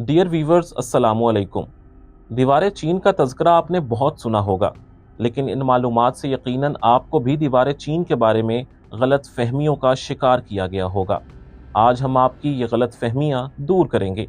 Dear viewers, अस्सलामु अलैकुम। दीवार चीन का तज़किरा आपने बहुत सुना होगा, लेकिन इन मालूमात से यकीनन आपको भी दीवार चीन के बारे में गलत फहमियों का शिकार किया गया होगा। आज हम आपकी ये गलत फहमियाँ दूर करेंगे।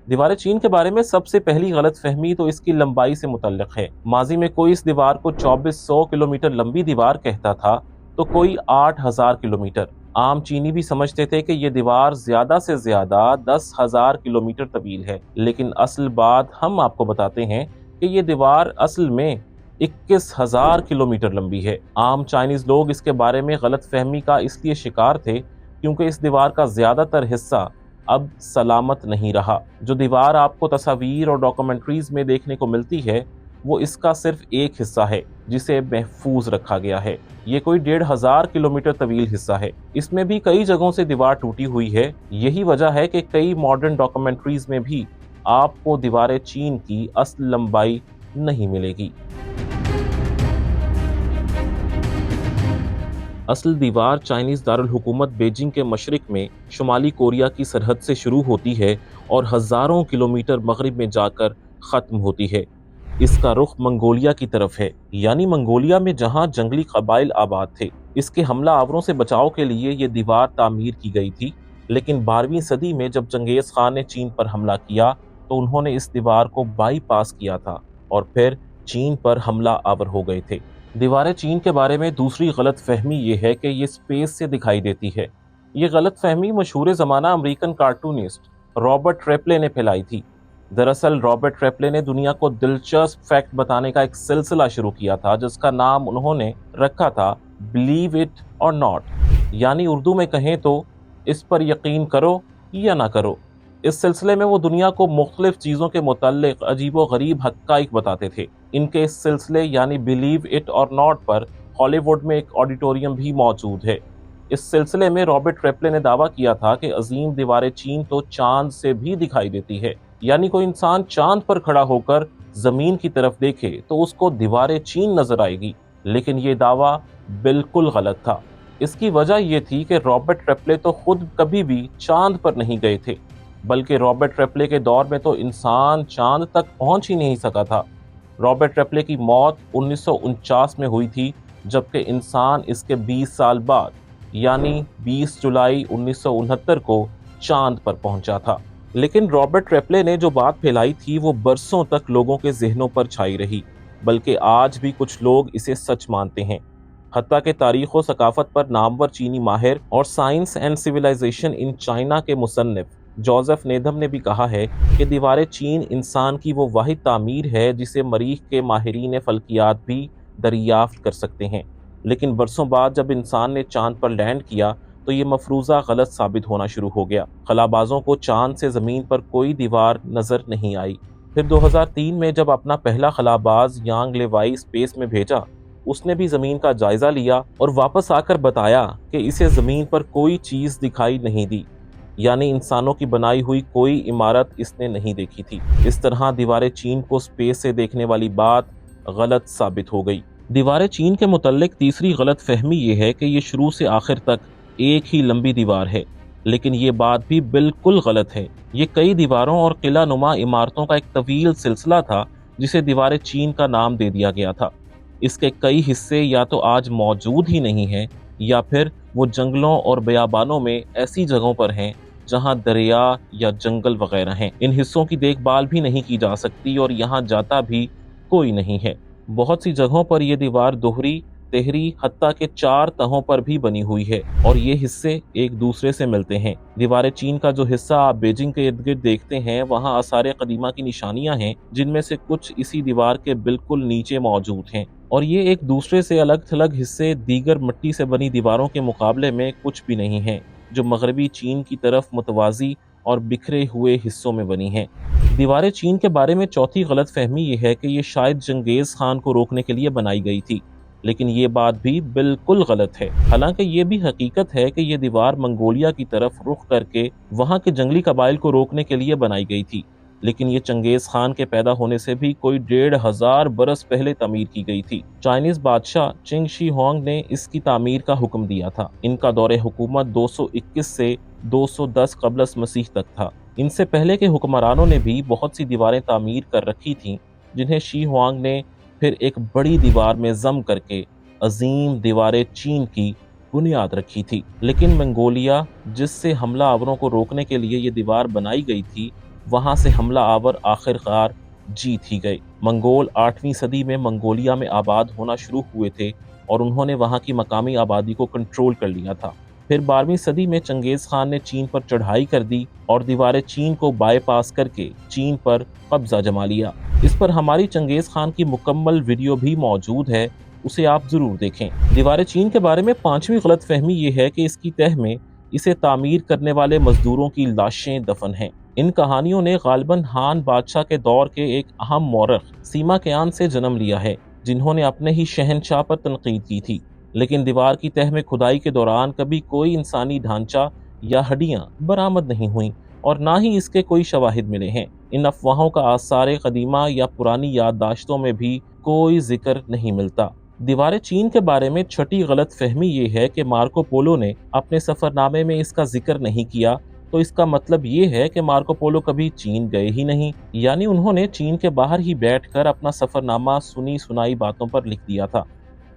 दीवार चीन के बारे में सबसे पहली गलत फहमी तो इसकी लंबाई से मुतल्लिक है। माजी में कोई इस दीवार को 2400 किलोमीटर लंबी दीवार कहता था, तो कोई 8000 किलोमीटर। आम चीनी भी समझते थे कि यह दीवार ज्यादा से ज्यादा 10,000 किलोमीटर तवील है, लेकिन असल बात हम आपको बताते हैं कि यह दीवार असल में 21,000 किलोमीटर लंबी है। आम चाइनीज लोग इसके बारे में गलत फहमी का इसलिए शिकार थे क्योंकि इस दीवार का ज्यादातर हिस्सा अब सलामत नहीं रहा। जो दीवार आपको तस्वीर और डॉक्यूमेंट्रीज में देखने को मिलती है, वो इसका सिर्फ एक हिस्सा है जिसे महफूज रखा गया है। ये कोई 1,500 किलोमीटर तवील हिस्सा है। इसमें भी कई जगहों से दीवार टूटी हुई है। यही वजह है कि कई मॉडर्न डॉक्यूमेंट्रीज में भी आपको दीवार चीन की असल लंबाई नहीं मिलेगी। असल दीवार चाइनीज दारुल हुकूमत बीजिंग के मशरिक में शुमाली कोरिया की सरहद से शुरू होती है और हजारों किलोमीटर मगरिब में जाकर ख़त्म होती है। इसका रुख मंगोलिया की तरफ है, यानी मंगोलिया में जहां जंगली कबाइल आबाद थे। इसके हमला आवरों से बचाव के लिए ये दीवार तामीर की गई थी, लेकिन 12वीं सदी में जब चंगेज खान ने चीन पर हमला किया तो उन्होंने इस दीवार को बाईपास किया था और फिर चीन पर हमला आवर हो गए थे। दीवार चीन के बारे में दूसरी गलत फहमी ये है कि ये स्पेस से दिखाई देती है। ये गलत फहमी मशहूर ज़माना अमेरिकन कार्टूनिस्ट रॉबर्ट रेपले ने फैलाई थी। दरअसल रॉबर्ट रेपले ने दुनिया को दिलचस्प फैक्ट बताने का एक सिलसिला शुरू किया था, जिसका नाम उन्होंने रखा था बिलीव इट और नॉट, यानी उर्दू में कहें तो इस पर यकीन करो या ना करो। इस सिलसिले में वो दुनिया को मुख्तलिफ चीज़ों के मुताल्लिक अजीबो गरीब हक़ाइक़ बताते थे। इनके इस सिलसिले यानी बिलीव इट और नॉट पर हॉलीवुड में एक ऑडिटोरियम भी मौजूद है। इस सिलसिले में रॉबर्ट रेपले ने दावा किया था कि अजीम दीवार चीन तो चांद से भी दिखाई देती है, यानी कोई इंसान चांद पर खड़ा होकर जमीन की तरफ देखे तो उसको दीवार चीन नजर आएगी। लेकिन ये दावा बिल्कुल गलत था। इसकी वजह यह थी कि रॉबर्ट रेपले तो खुद कभी भी चांद पर नहीं गए थे, बल्कि रॉबर्ट रेपले के दौर में तो इंसान चांद तक पहुंच ही नहीं सका था। रॉबर्ट रेपले की मौत 1949 में हुई थी, जबकि इंसान इसके 20 साल बाद यानी 20 जुलाई 1969 को चांद पर पहुंचा था। लेकिन रॉबर्ट रेपले ने जो बात फैलाई थी वो बरसों तक लोगों के जहनों पर छाई रही, बल्कि आज भी कुछ लोग इसे सच मानते हैं। हत्ता के तारीख और सकाफत पर नामवर चीनी माहिर और science and civilization in China के मुसन्निफ जोसेफ नेधम ने भी कहा है कि दीवार चीन इंसान की वो वाहिद तामीर है जिसे मरीख के माहिरीन फल्कियात भी दरियाफ्त कर सकते हैं। लेकिन बरसों बाद जब इंसान ने चांद पर लैंड किया तो ये मफरूज़ा गलत साबित होना शुरू हो गया। खलाबाजों को चांद से ज़मीन पर कोई दीवार नज़र नहीं आई। फिर 2003 में जब अपना पहला खलाबाज यांग लेवाई स्पेस में भेजा, उसने भी ज़मीन का जायज़ा लिया और वापस आकर बताया कि इसे ज़मीन पर कोई चीज़ दिखाई नहीं दी, यानी इंसानों की बनाई हुई कोई इमारत इसने नहीं देखी थी। इस तरह दीवार चीन को स्पेस से देखने वाली बात गलत साबित हो गई। दीवार चीन के मुतल्लिक तीसरी गलत फहमी ये है कि ये शुरू से आखिर तक एक ही लंबी दीवार है, लेकिन ये बात भी बिल्कुल गलत है। ये कई दीवारों और किला नुमा इमारतों का एक तवील सिलसिला था जिसे दीवार चीन का नाम दे दिया गया था। इसके कई हिस्से या तो आज मौजूद ही नहीं हैं, या फिर वो जंगलों और बयाबानों में ऐसी जगहों पर हैं जहां दरिया या जंगल वगैरह हैं। इन हिस्सों की देखभाल भी नहीं की जा सकती और यहाँ जाता भी कोई नहीं है। बहुत सी जगहों पर यह दीवार दोहरी, तेहरी, हत्ता के 4 तहों पर भी बनी हुई है और ये हिस्से एक दूसरे से मिलते हैं। दीवार चीन का जो हिस्सा आप बीजिंग के इर्द गिर्द देखते हैं, वहाँ आसार कदीमा की निशानियां हैं, जिनमें से कुछ इसी दीवार के बिल्कुल नीचे मौजूद हैं। और ये एक दूसरे से अलग थलग हिस्से दीगर मिट्टी से बनी दीवारों के मुकाबले में कुछ भी नहीं हैं, जो मगरबी चीन की तरफ मुतवाजी और बिखरे हुए हिस्सों में बनी हैं। दीवार चीन के बारे में चौथी गलत फहमी ये है कि ये शायद चंगेज खान को रोकने के लिए बनाई गई थी, लेकिन ये बात भी बिल्कुल गलत है। हालांकि ये भी हकीकत है कि ये दीवार मंगोलिया की तरफ रुख करके वहाँ के जंगली कबाइल को रोकने के लिए बनाई गई थी, लेकिन ये चंगेज खान के पैदा होने से भी कोई 1,500 बरस पहले तामीर की गई थी। चाइनीज बादशाह चिंग शी होंग ने इसकी तामीर का हुक्म दिया था। इनका दौरे हुकूमत 221 से 210 क़ब्ल मसीह तक था। ان سے پہلے کے حکمرانوں نے بھی بہت سی دیواریں تعمیر کر رکھی تھیں، جنہیں شی ہوانگ نے پھر ایک بڑی دیوار میں ضم کر کے عظیم دیوار چین کی بنیاد رکھی تھی۔ لیکن منگولیا، جس سے حملہ آوروں کو روکنے کے لیے یہ دیوار بنائی گئی تھی، وہاں سے حملہ آور آخرکار جیت ہی گئے۔ منگول 8ویں صدی میں منگولیا میں آباد ہونا شروع ہوئے تھے اور انہوں نے وہاں کی مقامی آبادی کو کنٹرول کر لیا تھا۔ پھر 12ویں صدی میں چنگیز خان نے چین پر چڑھائی کر دی اور دیوار چین کو بائی پاس کر کے چین پر قبضہ جما لیا۔ اس پر ہماری چنگیز خان کی مکمل ویڈیو بھی موجود ہے، اسے آپ ضرور دیکھیں۔ دیوار چین کے بارے میں 5ویں غلط فہمی یہ ہے کہ اس کی تہہ میں اسے تعمیر کرنے والے مزدوروں کی لاشیں دفن ہیں۔ ان کہانیوں نے غالباً ہان بادشاہ کے دور کے ایک اہم مورخ سیما کیان سے جنم لیا ہے، جنہوں نے اپنے ہی شہنشاہ پر تنقید کی تھی۔ لیکن دیوار کی تہہ میں کھدائی کے دوران کبھی کوئی انسانی ڈھانچہ یا ہڈیاں برآمد نہیں ہوئیں اور نہ ہی اس کے کوئی شواہد ملے ہیں۔ ان افواہوں کا آثار قدیمہ یا پرانی یادداشتوں میں بھی کوئی ذکر نہیں ملتا۔ دیوار چین کے بارے میں 6ٹھی غلط فہمی یہ ہے کہ مارکو پولو نے اپنے سفر نامے میں اس کا ذکر نہیں کیا، تو اس کا مطلب یہ ہے کہ مارکو پولو کبھی چین گئے ہی نہیں، یعنی انہوں نے چین کے باہر ہی بیٹھ کر اپنا سفر نامہ سنی سنائی باتوں پر لکھ دیا تھا۔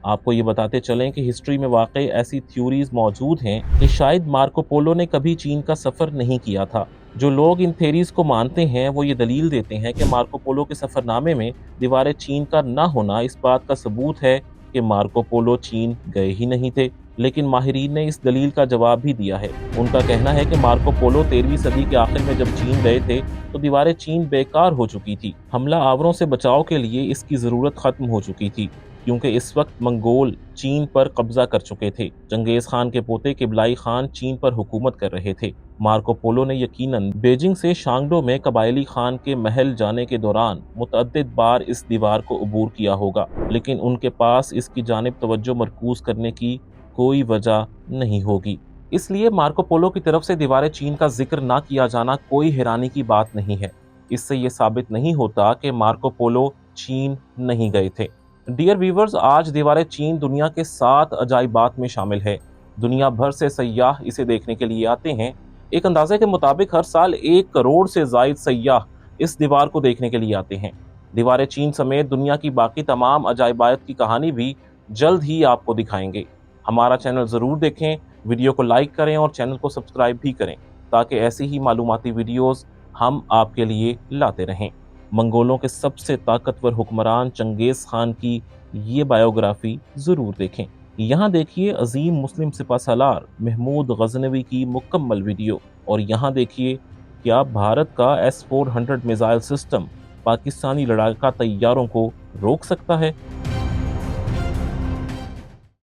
آپ کو یہ بتاتے چلیں کہ ہسٹری میں واقع ایسی تھیوریز موجود ہیں کہ شاید مارکو پولو نے کبھی چین کا سفر نہیں کیا تھا۔ جو لوگ ان تھیوریز کو مانتے ہیں وہ یہ دلیل دیتے ہیں کہ مارکو پولو کے سفر نامے میں دیوار چین کا نہ ہونا اس بات کا ثبوت ہے کہ مارکو پولو چین گئے ہی نہیں تھے۔ لیکن ماہرین نے اس دلیل کا جواب بھی دیا ہے۔ ان کا کہنا ہے کہ مارکو پولو 13ویں صدی کے آخر میں جب چین گئے تھے تو دیوار چین بیکار ہو چکی تھی۔ حملہ آوروں سے بچاؤ کے لیے اس کی ضرورت ختم ہو چکی تھی، کیونکہ اس وقت منگول چین پر قبضہ کر چکے تھے۔ چنگیز خان کے پوتے قبلائی خان چین پر حکومت کر رہے تھے۔ مارکو پولو نے یقیناً بیجنگ سے شانگڈو میں قبائلی خان کے محل جانے کے دوران متعدد بار اس دیوار کو عبور کیا ہوگا، لیکن ان کے پاس اس کی جانب توجہ مرکوز کرنے کی کوئی وجہ نہیں ہوگی۔ اس لیے مارکو پولو کی طرف سے دیوار چین کا ذکر نہ کیا جانا کوئی حیرانی کی بات نہیں ہے۔ اس سے یہ ثابت نہیں ہوتا کہ مارکو پولو چین نہیں گئے تھے۔ ڈیئر ویورز، آج دیوار چین دنیا کے 7 عجائبات میں شامل ہے۔ دنیا بھر سے سیاح اسے دیکھنے کے لیے آتے ہیں۔ ایک اندازے کے مطابق ہر سال 1 کروڑ سے زائد سیاح اس دیوار کو دیکھنے کے لیے آتے ہیں۔ دیوار چین سمیت دنیا کی باقی تمام عجائبات کی کہانی بھی جلد ہی آپ کو دکھائیں گے۔ ہمارا چینل ضرور دیکھیں، ویڈیو کو لائک کریں اور چینل کو سبسکرائب بھی کریں تاکہ ایسی ہی معلوماتی ویڈیوز ہم آپ کے لیے لاتے رہیں۔ منگولوں کے سب سے طاقتور حکمران چنگیز خان کی یہ بائیوگرافی ضرور دیکھیں۔ یہاں دیکھیے عظیم مسلم سپہ سالار محمود غزنوی کی مکمل ویڈیو، اور یہاں دیکھیے کیا بھارت کا S-400 میزائل سسٹم پاکستانی لڑاکا طیاروں کو روک سکتا ہے۔